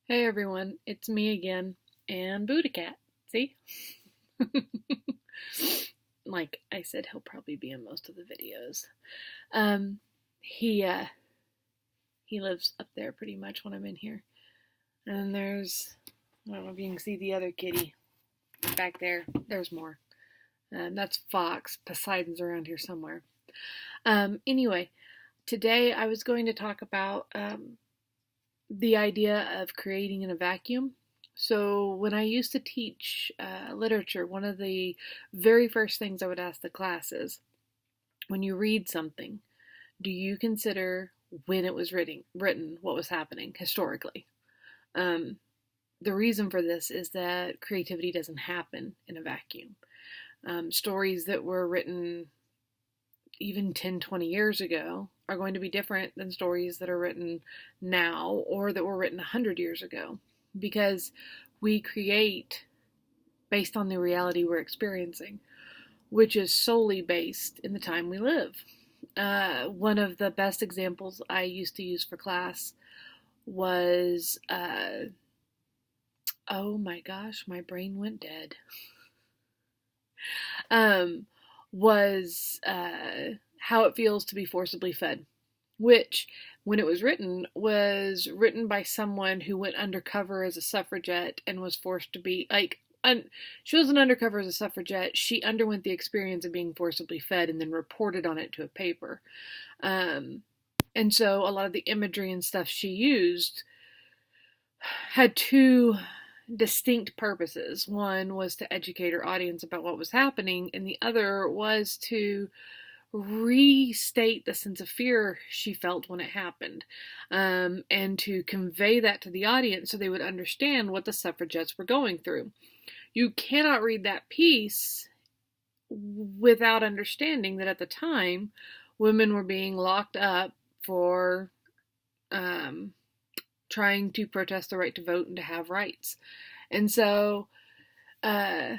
Hey everyone, it's me again, and Buddha Cat. See? Like I said, he'll probably be in most of the videos. Um, he uh, he lives up there pretty much when I'm in here. And there's, I don't know if you can see the other kitty back there. There's more. That's Fox. Poseidon's around here somewhere. Anyway, today I was going to talk about the idea of creating in a vacuum. So, when I used to teach literature, one of the very first things I would ask the class is when you read something, do you consider when it was written what was happening historically? Um, the reason for this is that creativity doesn't happen in a vacuum. Stories that were written even 10, 20 years ago are going to be different than stories that are written now or that were written 100 years ago because we create based on the reality we're experiencing, which is solely based in the time we live. One of the best examples I used to use for class was oh my gosh, my brain went dead. Um, was How It Feels to Be Forcibly Fed, which, when it was written by someone who went undercover as a suffragette and was forced to be like. She wasn't undercover as a suffragette. She underwent the experience of being forcibly fed and then reported on it to a paper. Um, and so a lot of the imagery and stuff she used had two distinct purposes. One was to educate her audience about what was happening, and the other was to restate the sense of fear she felt when it happened, and to convey that to the audience so they would understand what the suffragettes were going through. You cannot read that piece without understanding that at the time, women were being locked up for um, trying to protest the right to vote and to have rights. And so uh,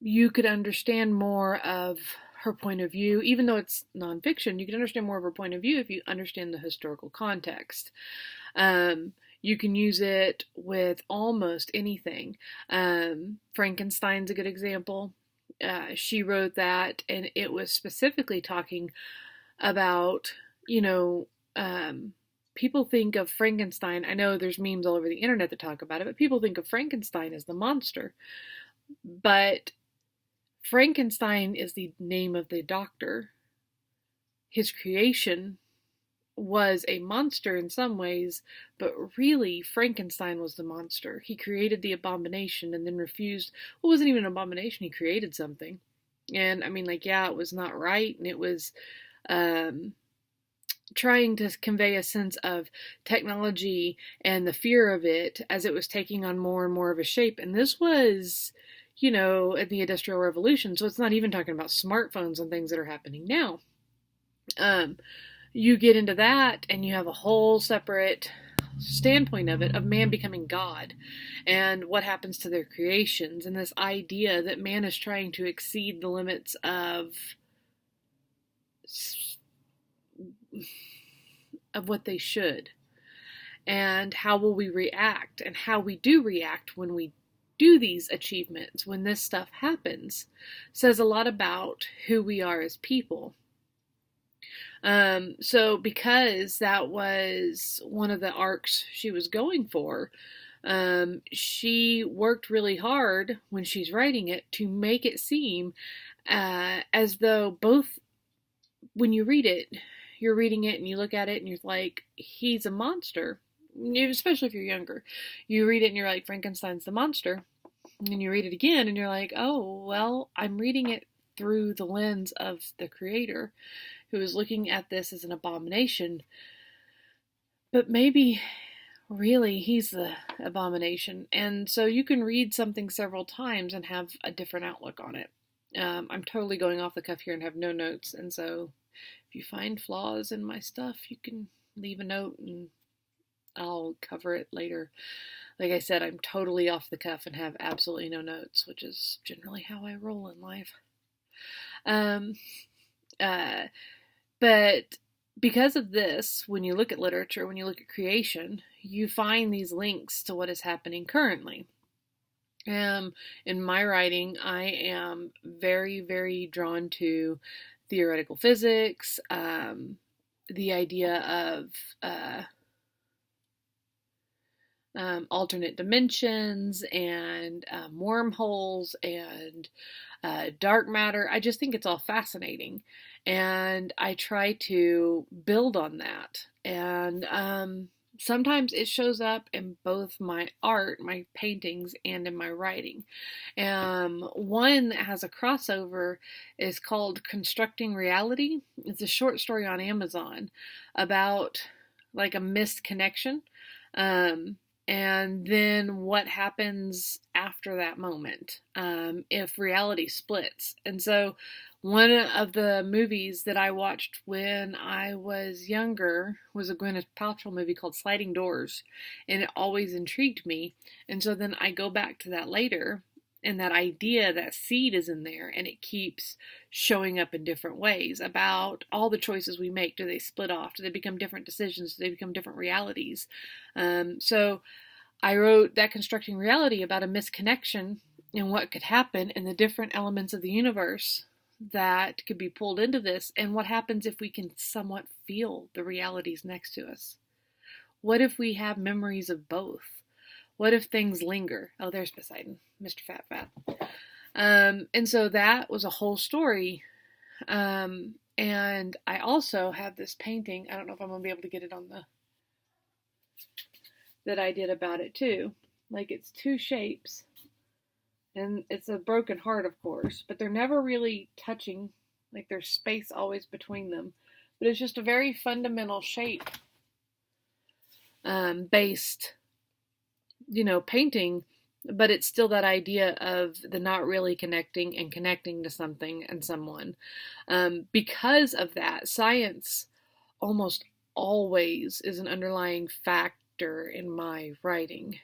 you could understand more of her point of view, even though it's nonfiction, you can understand more of her point of view if you understand the historical context. You can use it with almost anything. Frankenstein's a good example. She wrote that, and it was specifically talking about, you know, people think of Frankenstein. I know there's memes all over the internet that talk about it, but people think of Frankenstein as the monster. But Frankenstein is the name of the doctor. His creation was a monster in some ways, but really Frankenstein was the monster. He created the abomination and then refused. Well, it wasn't even an abomination, he created something. And I mean, like, yeah, it was not right, and it was um, trying to convey a sense of technology and the fear of it as it was taking on more and more of a shape. And this was, in the Industrial Revolution, so it's not even talking about smartphones and things that are happening now. Um, you get into that, and you have a whole separate standpoint of it, of man becoming God and what happens to their creations, and this idea that man is trying to exceed the limits of what they should. And how will we react, and how we do react when we do these achievements, when this stuff happens, says a lot about who we are as people. So because that was one of the arcs she was going for, she worked really hard when she's writing it to make it seem as though both, when you read it, you're reading it and you look at it and you're like, he's a monster. Especially if you're younger. You read it and you're like, Frankenstein's the monster. And you read it again and you're like, oh, well, I'm reading it through the lens of the creator who is looking at this as an abomination. But maybe really he's the abomination. And so you can read something several times and have a different outlook on it. I'm totally going off the cuff here and have no notes. And so if you find flaws in my stuff, you can leave a note and I'll cover it later. Like I said, I'm totally off the cuff and have absolutely no notes, which is generally how I roll in life. Um, uh, but because of this, when you look at literature, when you look at creation, you find these links to what is happening currently. In my writing, I am very, very drawn to theoretical physics, the idea of alternate dimensions and wormholes and dark matter. I just think it's all fascinating. And I try to build on that. And sometimes it shows up in both my art, my paintings, and in my writing. One that has a crossover is called Constructing Reality. It's a short story on Amazon about like a missed connection. Um, and then what happens after that moment if reality splits. And so, one of the movies that I watched when I was younger was a Gwyneth Paltrow movie called Sliding Doors, and it always intrigued me. And so then I go back to that later, and that idea, that seed is in there, and it keeps showing up in different ways about all the choices we make. Do they split off? Do they become different decisions? Do they become different realities? So I wrote that Constructing Reality about a misconnection and what could happen in the different elements of the universe that could be pulled into this, and what happens if we can somewhat feel the realities next to us. What if we have memories of both? What if things linger? Oh, there's Poseidon, Mr. Fat Fat. And so that was a whole story. And I also have this painting. I don't know if I'm going to be able to get it on the that I did about it too. Like it's two shapes, and it's a broken heart, of course, but they're never really touching. Like there's space always between them, but it's just a very fundamental shape based, painting. But it's still that idea of the not really connecting and connecting to something and someone. Because of that, science almost always is an underlying factor in my writing,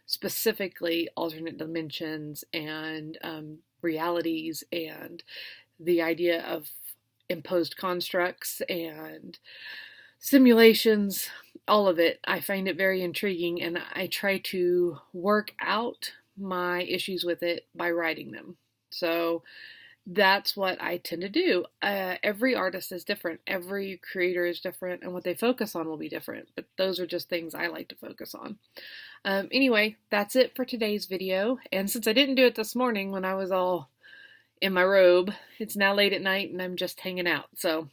specifically alternate dimensions and realities and the idea of imposed constructs and simulations, all of it. I find it very intriguing, and I try to work out my issues with it by writing them. So that's what I tend to do. Every artist is different, every creator is different, and what they focus on will be different, but those are just things I like to focus on. Anyway, that's it for today's video, and since I didn't do it this morning when I was all in my robe, it's now late at night and I'm just hanging out, so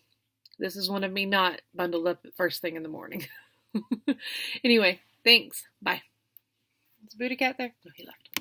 this is one of me not bundled up first thing in the morning. Anyway, thanks. Bye. Is Booty Cat there? No, he left.